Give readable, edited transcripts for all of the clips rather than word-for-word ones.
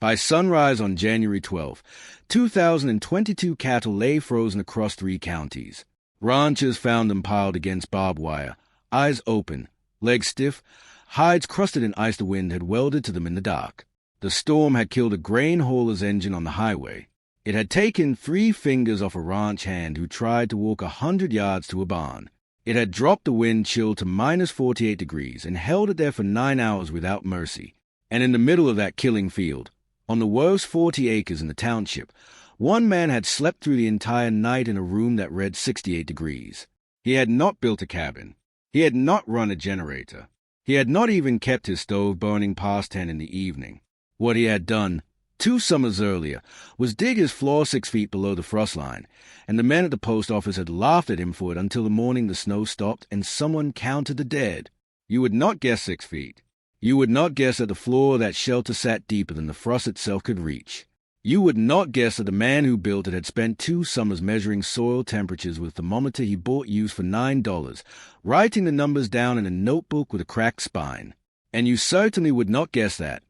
By sunrise on January 12, 2022 cattle lay frozen across 3 counties. Ranchers found them piled against barbed wire, eyes open, legs stiff, hides crusted in ice the wind had welded to them in the dark. The storm had killed a grain hauler's engine on the highway. It had taken 3 fingers off a ranch hand who tried to walk 100 yards to a barn. It had dropped the wind chill to minus 48 degrees and held it there for 9 hours without mercy. And in the middle of that killing field, on the worst 40 acres in the township, one man had slept through the entire night in a room that read 68 degrees. He had not built a cabin. He had not run a generator. He had not even kept his stove burning past 10 in the evening. What he had done 2 summers earlier was dig his floor 6 feet below the frost line, and the men at the post office had laughed at him for it until the morning the snow stopped and someone counted the dead. You would not guess 6 feet. You would not guess that the floor of that shelter sat deeper than the frost itself could reach. You would not guess that the man who built it had spent 2 summers measuring soil temperatures with a thermometer he bought used for $9, writing the numbers down in a notebook with a cracked spine. And you certainly would not guess that,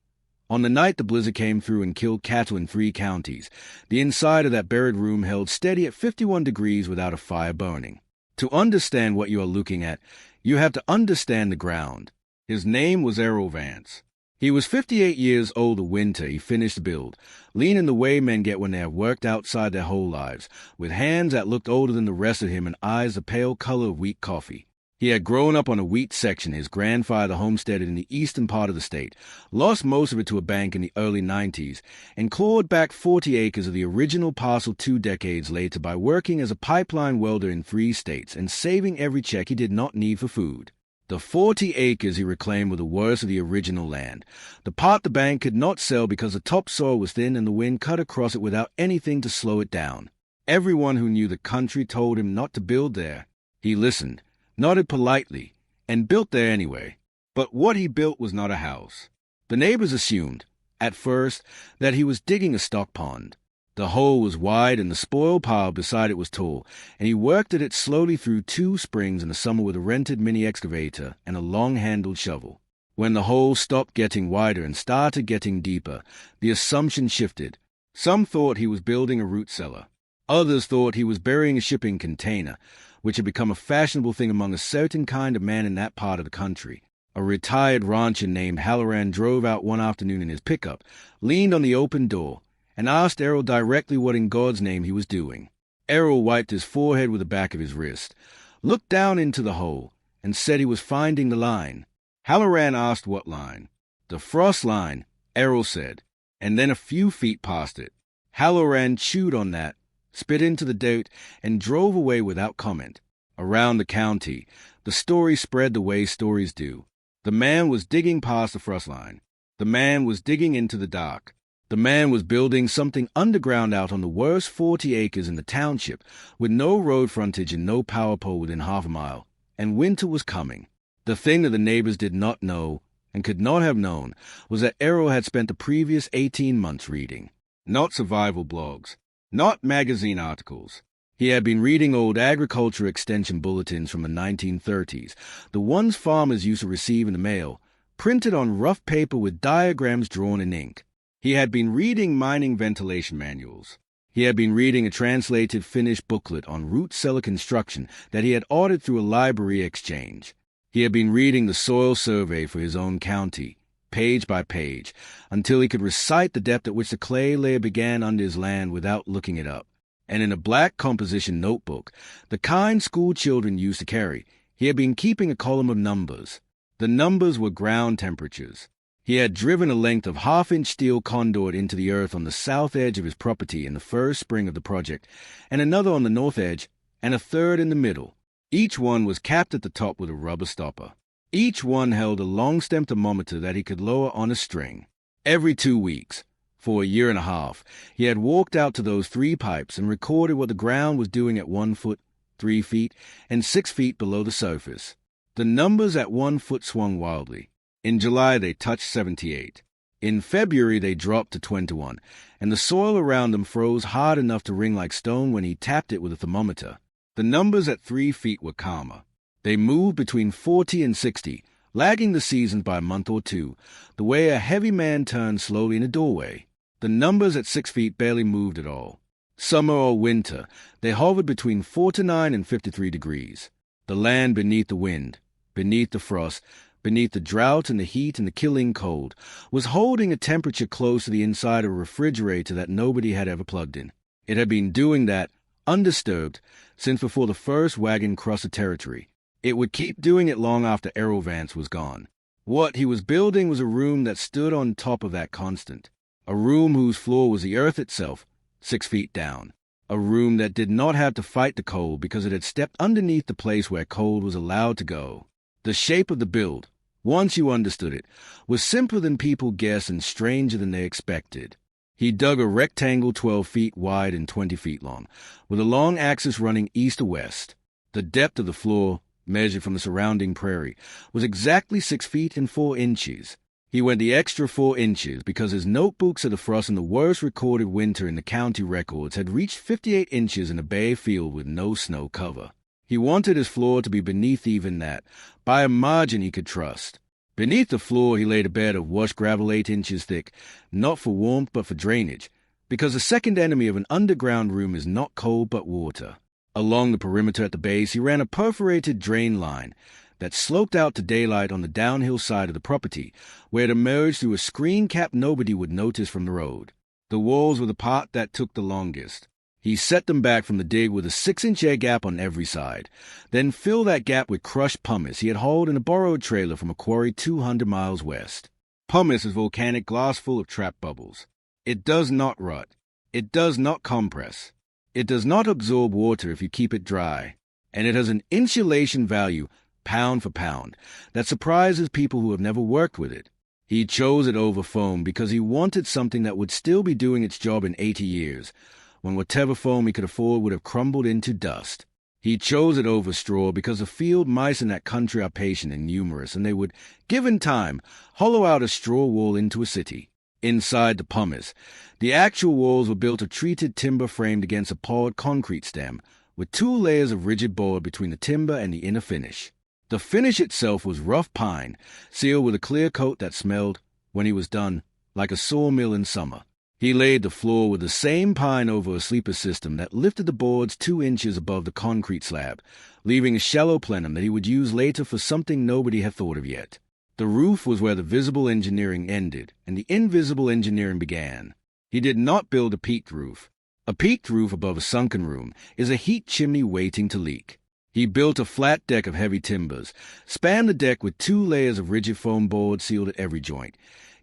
on the night the blizzard came through and killed cattle in 3 counties, the inside of that buried room held steady at 51 degrees without a fire burning. To understand what you are looking at, you have to understand the ground. His name was Errol Vance. He was 58 years old the winter he finished the build, leaning the way men get when they have worked outside their whole lives, with hands that looked older than the rest of him and eyes the pale color of weak coffee. He had grown up on a wheat section his grandfather homesteaded in the eastern part of the state, lost most of it to a bank in the early 90s, and clawed back 40 acres of the original parcel 2 decades later by working as a pipeline welder in 3 states and saving every check he did not need for food. The 40 acres he reclaimed were the worst of the original land, the part the bank could not sell because the topsoil was thin and the wind cut across it without anything to slow it down. Everyone who knew the country told him not to build there. He listened, nodded politely, and built there anyway. But what he built was not a house. The neighbors assumed, at first, that he was digging a stock pond. The hole was wide and the spoil pile beside it was tall, and he worked at it slowly through 2 springs in the summer with a rented mini-excavator and a long-handled shovel. When the hole stopped getting wider and started getting deeper, the assumption shifted. Some thought he was building a root cellar. Others thought he was burying a shipping container, which had become a fashionable thing among a certain kind of man in that part of the country. A retired rancher named Halloran drove out one afternoon in his pickup, leaned on the open door, and asked Errol directly what in God's name he was doing. Errol wiped his forehead with the back of his wrist, looked down into the hole, and said he was finding the line. Halloran asked what line. The frost line, Errol said, and then a few feet past it. Halloran chewed on that, spit into the dirt, and drove away without comment. Around the county, the story spread the way stories do. The man was digging past the frost line. The man was digging into the dark. The man was building something underground out on the worst 40 acres in the township, with no road frontage and no power pole within half a mile. And winter was coming. The thing that the neighbors did not know, and could not have known, was that Errol had spent the previous 18 months reading. Not survival blogs. Not magazine articles. He had been reading old agriculture extension bulletins from the 1930s, the ones farmers used to receive in the mail, printed on rough paper with diagrams drawn in ink. He had been reading mining ventilation manuals. He had been reading a translated Finnish booklet on root cellar construction that he had ordered through a library exchange. He had been reading the soil survey for his own county, page by page, until he could recite the depth at which the clay layer began under his land without looking it up. And in a black composition notebook, the kind school children used to carry, he had been keeping a column of numbers. The numbers were ground temperatures. He had driven a length of half-inch steel conduit into the earth on the south edge of his property in the first spring of the project, and another on the north edge, and a third in the middle. Each one was capped at the top with a rubber stopper. Each one held a long-stem thermometer that he could lower on a string. Every 2 weeks, for a year and a half, he had walked out to those 3 pipes and recorded what the ground was doing at 1 foot, 3 feet, and 6 feet below the surface. The numbers at 1 foot swung wildly. In July, they touched 78. In February, they dropped to 21, and the soil around them froze hard enough to ring like stone when he tapped it with a thermometer. The numbers at 3 feet were calmer. They moved between 40 and 60, lagging the seasons by a month or 2, the way a heavy man turns slowly in a doorway. The numbers at 6 feet barely moved at all. Summer or winter, they hovered between 49 and 53 degrees. The land beneath the wind, beneath the frost, beneath the drought and the heat and the killing cold, was holding a temperature close to the inside of a refrigerator that nobody had ever plugged in. It had been doing that, undisturbed, since before the first wagon crossed the territory. It would keep doing it long after Errol Vance was gone. What he was building was a room that stood on top of that constant. A room whose floor was the earth itself, 6 feet down. A room that did not have to fight the cold because it had stepped underneath the place where cold was allowed to go. The shape of the build, once you understood it, was simpler than people guessed and stranger than they expected. He dug a rectangle 12 feet wide and 20 feet long, with a long axis running east to west. The depth of the floor, measured from the surrounding prairie, was exactly 6 feet and 4 inches. He went the extra 4 inches because his notebooks of the frost in the worst recorded winter in the county records had reached 58 inches in a bare field with no snow cover. He wanted his floor to be beneath even that, by a margin he could trust. Beneath the floor he laid a bed of washed gravel 8 inches thick, not for warmth but for drainage, because the second enemy of an underground room is not cold but water. Along the perimeter at the base he ran a perforated drain line that sloped out to daylight on the downhill side of the property, where it emerged through a screen cap nobody would notice from the road. The walls were the part that took the longest. He set them back from the dig with a 6-inch air gap on every side, then filled that gap with crushed pumice he had hauled in a borrowed trailer from a quarry 200 miles west. Pumice is volcanic glass full of trapped bubbles. It does not rot. It does not compress. It does not absorb water if you keep it dry. And it has an insulation value, pound for pound, that surprises people who have never worked with it. He chose it over foam because he wanted something that would still be doing its job in 80 years, when whatever foam he could afford would have crumbled into dust. He chose it over straw because the field mice in that country are patient and numerous, and they would, given time, hollow out a straw wall into a city. Inside the pumice, the actual walls were built of treated timber framed against a poured concrete stem, with 2 layers of rigid board between the timber and the inner finish. The finish itself was rough pine, sealed with a clear coat that smelled, when he was done, like a sawmill in summer. He laid the floor with the same pine over a sleeper system that lifted the boards 2 inches above the concrete slab, leaving a shallow plenum that he would use later for something nobody had thought of yet. The roof was where the visible engineering ended and the invisible engineering began. He did not build a peaked roof. A peaked roof above a sunken room is a heat chimney waiting to leak. He built a flat deck of heavy timbers, spanned the deck with 2 layers of rigid foam board sealed at every joint,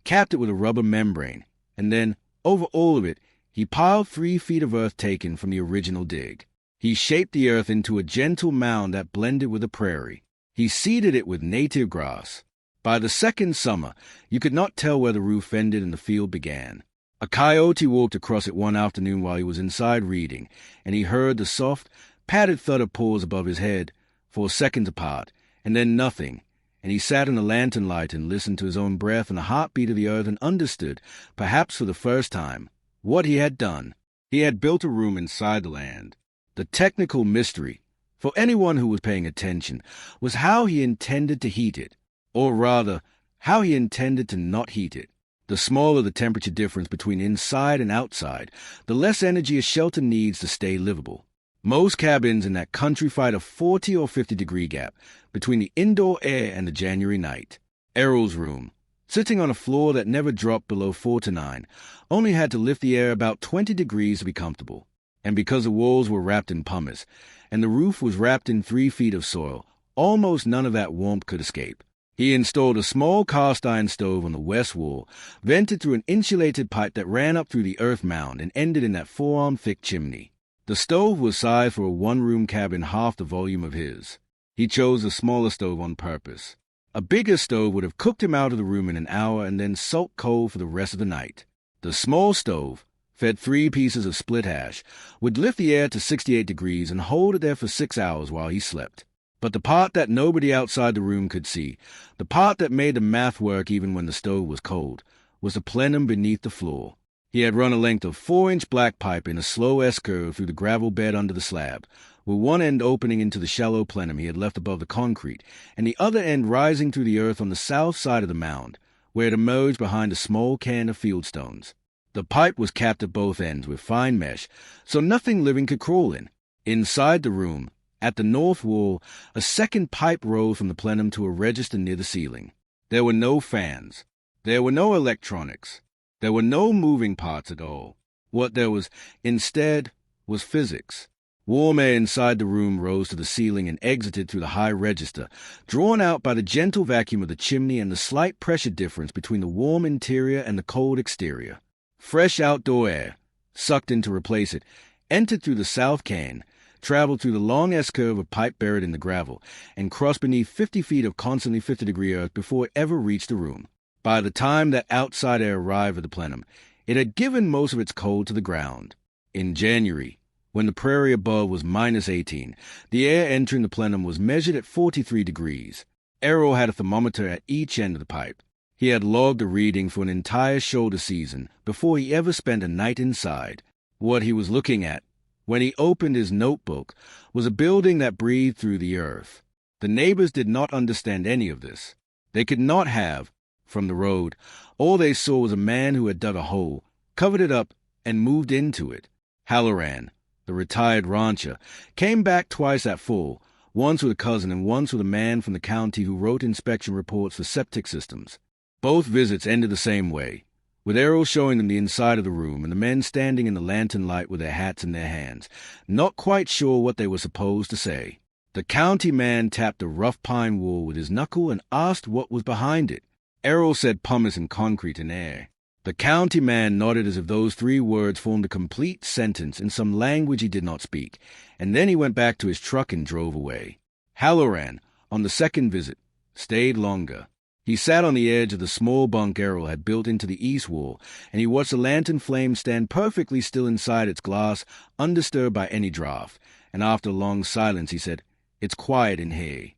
capped it with a rubber membrane, and then, over all of it, he piled 3 feet of earth taken from the original dig. He shaped the earth into a gentle mound that blended with the prairie. He seeded it with native grass. By the second summer, you could not tell where the roof ended and the field began. A coyote walked across it one afternoon while he was inside reading, and he heard the soft, padded thud of paws above his head, for seconds apart, and then nothing, and he sat in the lantern light and listened to his own breath and the heartbeat of the earth and understood, perhaps for the first time, what he had done. He had built a room inside the land. The technical mystery, for anyone who was paying attention, was how he intended to heat it, or rather, how he intended to not heat it. The smaller the temperature difference between inside and outside, the less energy a shelter needs to stay livable. Most cabins in that country fight a 40 or 50 degree gap between the indoor air and the January night. Errol's room, sitting on a floor that never dropped below 4 to 9, only had to lift the air about 20 degrees to be comfortable. And because the walls were wrapped in pumice, and the roof was wrapped in 3 feet of soil, almost none of that warmth could escape. He installed a small cast-iron stove on the west wall, vented through an insulated pipe that ran up through the earth mound and ended in that forearm-thick chimney. The stove was sized for a one-room cabin half the volume of his. He chose a smaller stove on purpose. A bigger stove would have cooked him out of the room in an hour and then sulked cold for the rest of the night. The small stove, fed 3 pieces of split ash, would lift the air to 68 degrees and hold it there for 6 hours while he slept. But the part that nobody outside the room could see, the part that made the math work even when the stove was cold, was the plenum beneath the floor. He had run a length of 4-inch black pipe in a slow S-curve through the gravel bed under the slab, with one end opening into the shallow plenum he had left above the concrete, and the other end rising through the earth on the south side of the mound, where it emerged behind a small cairn of fieldstones. The pipe was capped at both ends with fine mesh, so nothing living could crawl in. Inside the room, at the north wall, a second pipe rose from the plenum to a register near the ceiling. There were no fans. There were no electronics. There were no moving parts at all. What there was, instead, was physics. Warm air inside the room rose to the ceiling and exited through the high register, drawn out by the gentle vacuum of the chimney and the slight pressure difference between the warm interior and the cold exterior. Fresh outdoor air, sucked in to replace it, entered through the south can, traveled through the long S-curve of pipe buried in the gravel, and crossed beneath 50 feet of constantly 50-degree earth before it ever reached the room. By the time that outside air arrived at the plenum, it had given most of its cold to the ground. In January, when the prairie above was -18, the air entering the plenum was measured at 43 degrees. Errol had a thermometer at each end of the pipe. He had logged the reading for an entire shoulder season before he ever spent a night inside. What he was looking at, when he opened his notebook, was a building that breathed through the earth. The neighbors did not understand any of this. They could not have. From the road, all they saw was a man who had dug a hole, covered it up, and moved into it. Halloran, the retired rancher, came back twice at full, once with a cousin and once with a man from the county who wrote inspection reports for septic systems. Both visits ended the same way, with Errol showing them the inside of the room and the men standing in the lantern light with their hats in their hands, not quite sure what they were supposed to say. The county man tapped the rough pine wall with his knuckle and asked what was behind it. Errol said pumice and concrete and air. The county man nodded as if those 3 words formed a complete sentence in some language he did not speak, and then he went back to his truck and drove away. Halloran, on the second visit, stayed longer. He sat on the edge of the small bunk Errol had built into the east wall, and he watched the lantern flame stand perfectly still inside its glass, undisturbed by any draft, and after a long silence he said, "It's quiet in here."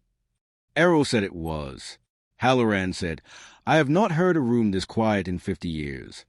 Errol said it was. Halloran said, "I have not heard a room this quiet in 50 years.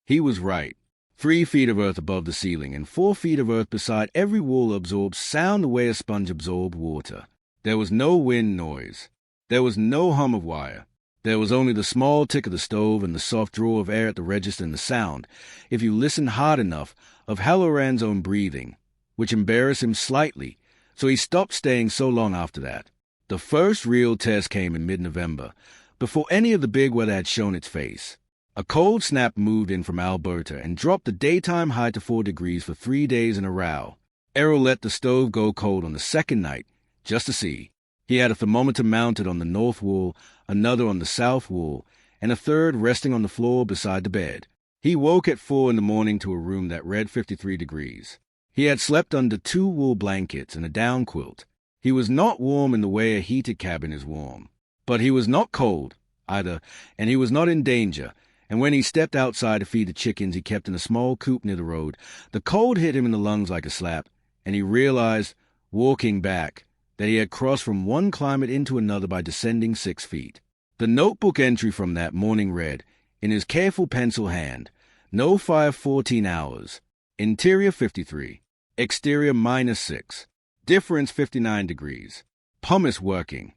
He was right. 3 feet of earth above the ceiling and 4 feet of earth beside every wall absorbed sound the way a sponge absorbed water. There was no wind noise. There was no hum of wire. There was only the small tick of the stove and the soft draw of air at the register and the sound, if you listened hard enough, of Halloran's own breathing, which embarrassed him slightly, so he stopped staying so long after that. The first real test came in mid-November, before any of the big weather had shown its face. A cold snap moved in from Alberta and dropped the daytime high to 4 degrees for 3 days in a row. Errol let the stove go cold on the second night, just to see. He had a thermometer mounted on the north wall, another on the south wall, and a third resting on the floor beside the bed. He woke at 4 in the morning to a room that read 53 degrees. He had slept under 2 wool blankets and a down quilt. He was not warm in the way a heated cabin is warm. But he was not cold, either, and he was not in danger, and when he stepped outside to feed the chickens he kept in a small coop near the road, the cold hit him in the lungs like a slap, and he realized, walking back, that he had crossed from one climate into another by descending 6 feet. The notebook entry from that morning read, in his careful pencil hand, "No fire 14 hours. Interior 53. Exterior -6. Difference 59 degrees. Pumice working."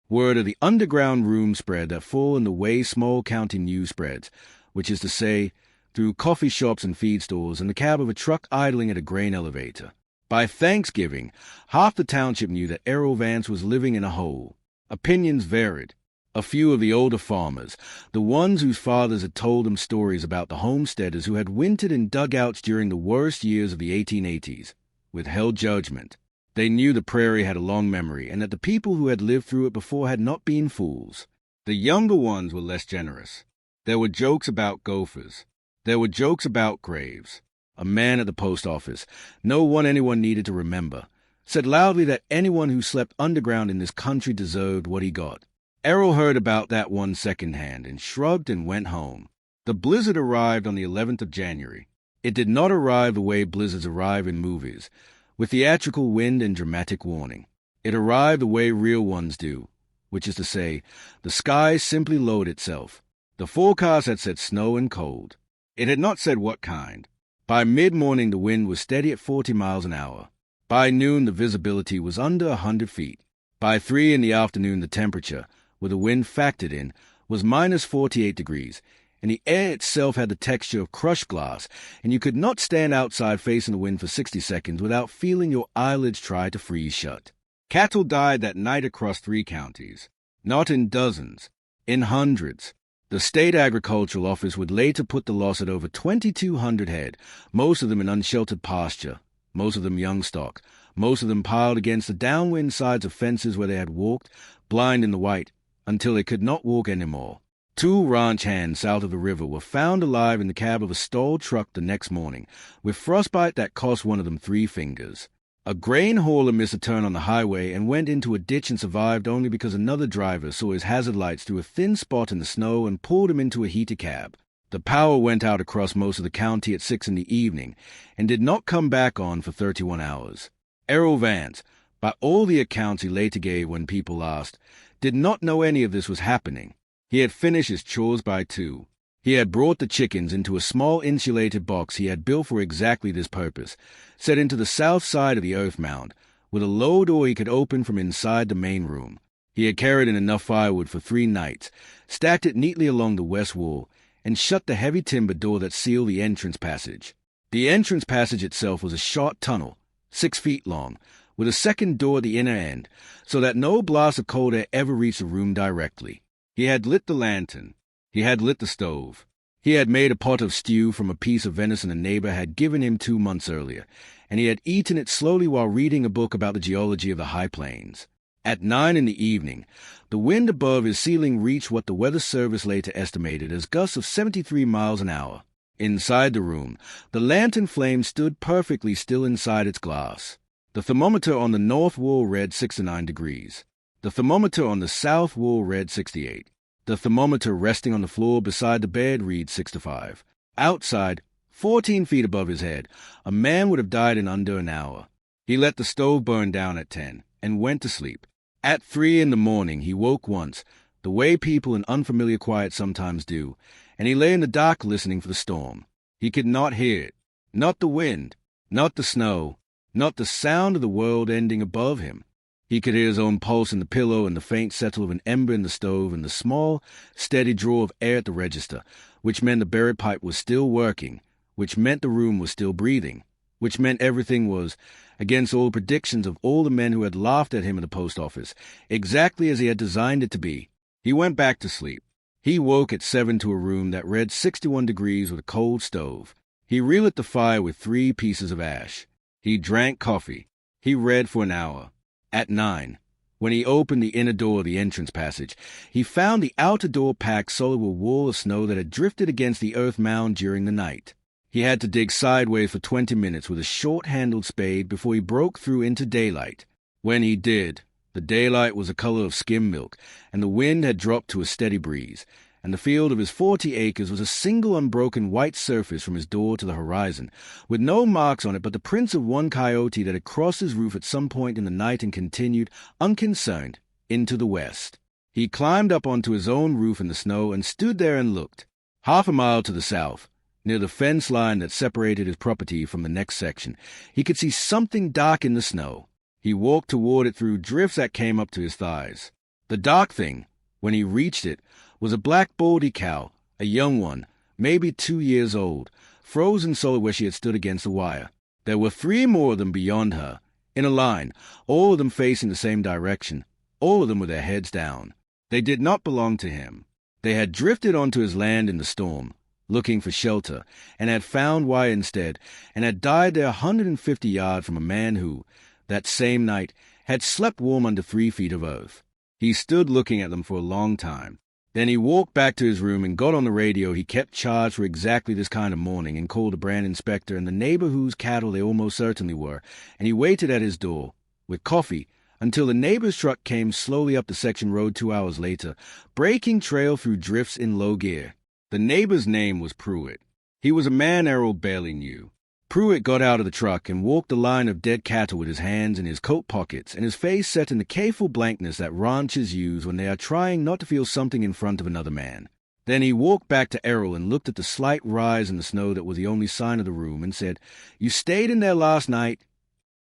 Word of the underground room spread that full in the way small county news spreads, which is to say, through coffee shops and feed stores and the cab of a truck idling at a grain elevator. By Thanksgiving, half the township knew that Errol Vance was living in a hole. Opinions varied. A few of the older farmers, the ones whose fathers had told them stories about the homesteaders who had wintered in dugouts during the worst years of the 1880s, withheld judgment. They knew the prairie had a long memory and that the people who had lived through it before had not been fools. The younger ones were less generous. There were jokes about gophers. There were jokes about graves. A man at the post office, no one anyone needed to remember, said loudly that anyone who slept underground in this country deserved what he got. Errol heard about that one secondhand and shrugged and went home. The blizzard arrived on the 11th of January. It did not arrive the way blizzards arrive in movies, with theatrical wind and dramatic warning. It arrived the way real ones do, which is to say, the sky simply lowered itself. The forecast had said snow and cold. It had not said what kind. By mid-morning the wind was steady at 40 miles an hour. By noon the visibility was under 100 feet. By 3 in the afternoon the temperature, with the wind factored in, was -48 degrees, and the air itself had the texture of crushed glass, and you could not stand outside facing the wind for 60 seconds without feeling your eyelids try to freeze shut. Cattle died that night across 3 counties. Not in dozens, in hundreds. The state agricultural office would later put the loss at over 2,200 head, most of them in unsheltered pasture, most of them young stock, most of them piled against the downwind sides of fences where they had walked, blind in the white, until they could not walk anymore. 2 ranch hands south of the river were found alive in the cab of a stalled truck the next morning, with frostbite that cost one of them 3 fingers. A grain hauler missed a turn on the highway and went into a ditch and survived only because another driver saw his hazard lights through a thin spot in the snow and pulled him into a heated cab. The power went out across most of the county at 6 in the evening and did not come back on for 31 hours. Errol Vance, by all the accounts he later gave when people asked, did not know any of this was happening. He had finished his chores by 2. He had brought the chickens into a small insulated box he had built for exactly this purpose, set into the south side of the earth mound, with a low door he could open from inside the main room. He had carried in enough firewood for 3 nights, stacked it neatly along the west wall, and shut the heavy timber door that sealed the entrance passage. The entrance passage itself was a short tunnel, 6 feet long, with a second door at the inner end, so that no blast of cold air ever reached the room directly. He had lit the lantern. He had lit the stove. He had made a pot of stew from a piece of venison a neighbor had given him 2 months earlier, and he had eaten it slowly while reading a book about the geology of the high plains. At 9 in the evening, the wind above his ceiling reached what the Weather Service later estimated as gusts of 73 miles an hour. Inside the room, the lantern flame stood perfectly still inside its glass. The thermometer on the north wall read 69 degrees. The thermometer on the south wall read 68. The thermometer resting on the floor beside the bed read 65. Outside, 14 feet above his head, a man would have died in under an hour. He let the stove burn down at 10 and went to sleep. At 3 in the morning, he woke once, the way people in unfamiliar quiet sometimes do, and he lay in the dark listening for the storm. He could not hear it. Not the wind, not the snow, not the sound of the world ending above him. He could hear his own pulse in the pillow and the faint settle of an ember in the stove and the small, steady draw of air at the register, which meant the buried pipe was still working, which meant the room was still breathing, which meant everything was, against all predictions of all the men who had laughed at him in the post office, exactly as he had designed it to be. He went back to sleep. He woke at 7 to a room that read 61 degrees with a cold stove. He relit the fire with 3 pieces of ash. He drank coffee. He read for an hour. At 9, when he opened the inner door of the entrance passage, he found the outer door packed solid with a wall of snow that had drifted against the earth mound during the night. He had to dig sideways for 20 minutes with a short-handled spade before he broke through into daylight. When he did, the daylight was the color of skim milk, and the wind had dropped to a steady breeze, and the field of his 40 acres was a single unbroken white surface from his door to the horizon, with no marks on it but the prints of one coyote that had crossed his roof at some point in the night and continued, unconcerned, into the west. He climbed up onto his own roof in the snow and stood there and looked. Half a mile to the south, near the fence line that separated his property from the next section, he could see something dark in the snow. He walked toward it through drifts that came up to his thighs. The dark thing, when he reached it, was a black baldy cow, a young one, maybe 2 years old, frozen solid where she had stood against the wire. There were 3 more of them beyond her, in a line, all of them facing the same direction, all of them with their heads down. They did not belong to him. They had drifted onto his land in the storm, looking for shelter, and had found wire instead, and had died there 150 yards from a man who, that same night, had slept warm under 3 feet of earth. He stood looking at them for a long time. Then he walked back to his room and got on the radio he kept charged for exactly this kind of morning and called the brand inspector and the neighbor whose cattle they almost certainly were, and he waited at his door, with coffee, until the neighbor's truck came slowly up the section road 2 hours later, breaking trail through drifts in low gear. The neighbor's name was Pruitt. He was a man Errol barely knew. Pruitt got out of the truck and walked the line of dead cattle with his hands in his coat pockets and his face set in the careful blankness that ranchers use when they are trying not to feel something in front of another man. Then he walked back to Errol and looked at the slight rise in the snow that was the only sign of the room and said, "You stayed in there last night?"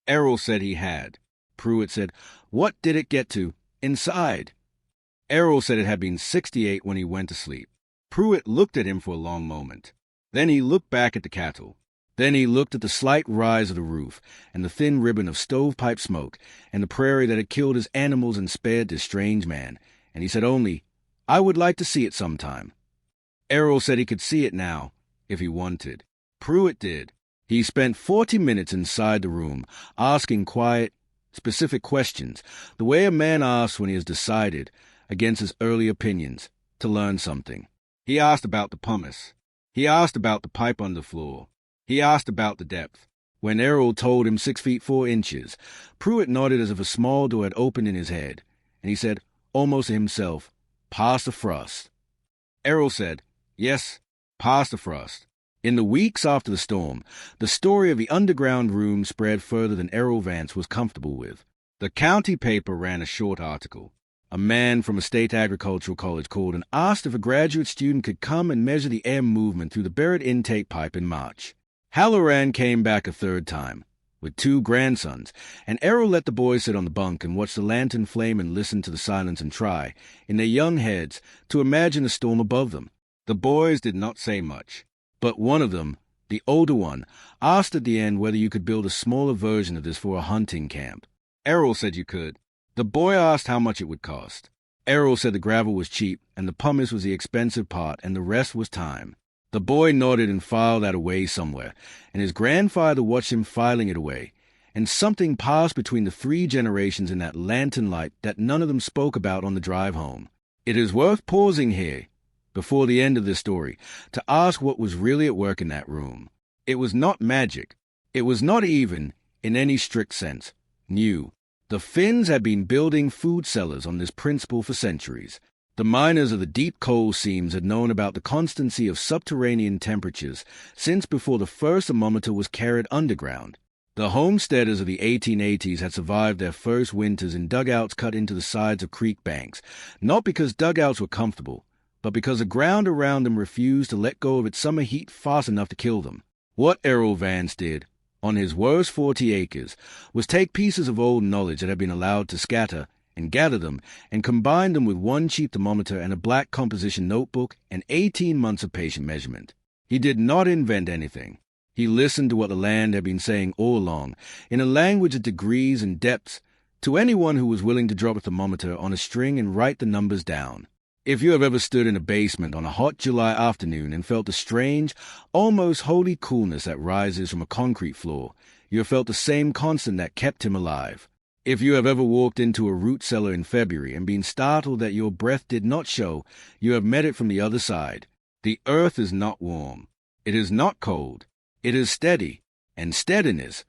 Errol said he had. Pruitt said, "What did it get to? Inside?" Errol said it had been 68 when he went to sleep. Pruitt looked at him for a long moment. Then he looked back at the cattle. Then he looked at the slight rise of the roof, and the thin ribbon of stovepipe smoke, and the prairie that had killed his animals and spared this strange man, and he said only, "I would like to see it sometime." Errol said he could see it now, if he wanted. Pruitt did. He spent 40 minutes inside the room, asking quiet, specific questions, the way a man asks when he has decided, against his early opinions, to learn something. He asked about the pumice. He asked about the pipe underfloor. He asked about the depth. When Errol told him 6 feet 4 inches, Pruitt nodded as if a small door had opened in his head, and he said, almost to himself, "Past the frost." Errol said, "Yes, past the frost." In the weeks after the storm, the story of the underground room spread further than Errol Vance was comfortable with. The county paper ran a short article. A man from a state agricultural college called and asked if a graduate student could come and measure the air movement through the buried intake pipe in March. Halloran came back a third time, with 2 grandsons, and Errol let the boys sit on the bunk and watch the lantern flame and listen to the silence and try, in their young heads, to imagine a storm above them. The boys did not say much, but one of them, the older one, asked at the end whether you could build a smaller version of this for a hunting camp. Errol said you could. The boy asked how much it would cost. Errol said the gravel was cheap, and the pumice was the expensive part, and the rest was time. The boy nodded and filed that away somewhere, and his grandfather watched him filing it away, and something passed between the 3 generations in that lantern light that none of them spoke about on the drive home. It is worth pausing here, before the end of this story, to ask what was really at work in that room. It was not magic. It was not even, in any strict sense, new. The Finns had been building food cellars on this principle for centuries. The miners of the deep coal seams had known about the constancy of subterranean temperatures since before the first thermometer was carried underground. The homesteaders of the 1880s had survived their first winters in dugouts cut into the sides of creek banks, not because dugouts were comfortable, but because the ground around them refused to let go of its summer heat fast enough to kill them. What Errol Vance did, on his worst 40 acres, was take pieces of old knowledge that had been allowed to scatter and gather them and combine them with 1 cheap thermometer and a black composition notebook and 18 months of patient measurement. He did not invent anything. He listened to what the land had been saying all along, in a language of degrees and depths, to anyone who was willing to drop a thermometer on a string and write the numbers down. If you have ever stood in a basement on a hot July afternoon and felt the strange, almost holy coolness that rises from a concrete floor, you have felt the same constant that kept him alive. If you have ever walked into a root cellar in February and been startled that your breath did not show, you have met it from the other side. The earth is not warm. It is not cold. It is steady, and steadiness,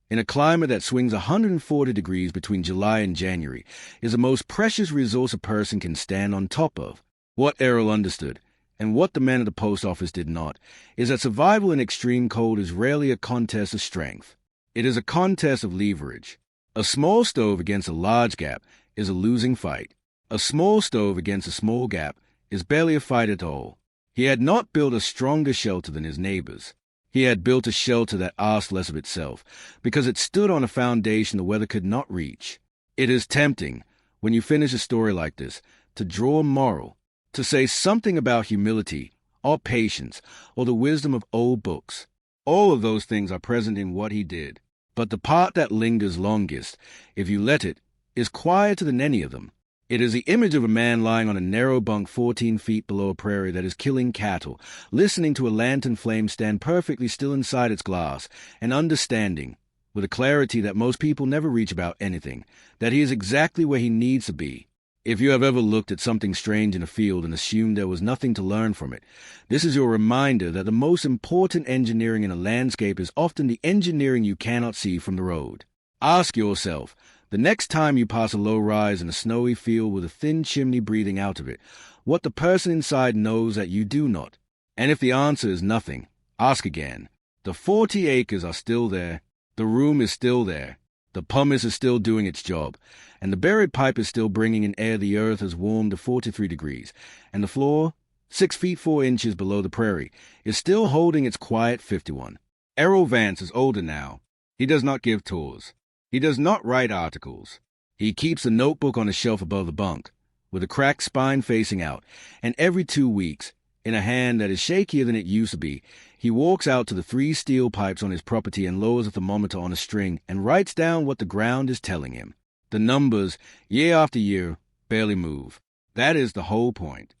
in a climate that swings 140 degrees between July and January, is the most precious resource a person can stand on top of. What Errol understood, and what the men at the post office did not, is that survival in extreme cold is rarely a contest of strength. It is a contest of leverage. A small stove against a large gap is a losing fight. A small stove against a small gap is barely a fight at all. He had not built a stronger shelter than his neighbors. He had built a shelter that asked less of itself, because it stood on a foundation the weather could not reach. It is tempting, when you finish a story like this, to draw a moral, to say something about humility, or patience, or the wisdom of old books. All of those things are present in what he did. But the part that lingers longest, if you let it, is quieter than any of them. It is the image of a man lying on a narrow bunk 14 feet below a prairie that is killing cattle, listening to a lantern flame stand perfectly still inside its glass, and understanding, with a clarity that most people never reach about anything, that he is exactly where he needs to be. If you have ever looked at something strange in a field and assumed there was nothing to learn from it, this is your reminder that the most important engineering in a landscape is often the engineering you cannot see from the road. Ask yourself, the next time you pass a low rise in a snowy field with a thin chimney breathing out of it, what the person inside knows that you do not. And if the answer is nothing, ask again. The 40 acres are still there. The room is still there. The pumice is still doing its job, and the buried pipe is still bringing in air the earth has warmed to 43 degrees, and the floor, 6 feet 4 inches below the prairie, is still holding its quiet 51. Errol Vance is older now. He does not give tours. He does not write articles. He keeps a notebook on a shelf above the bunk, with a cracked spine facing out, and every 2 weeks, In a hand that is shakier than it used to be, he walks out to the 3 steel pipes on his property and lowers a thermometer on a string and writes down what the ground is telling him. The numbers, year after year, barely move. That is the whole point.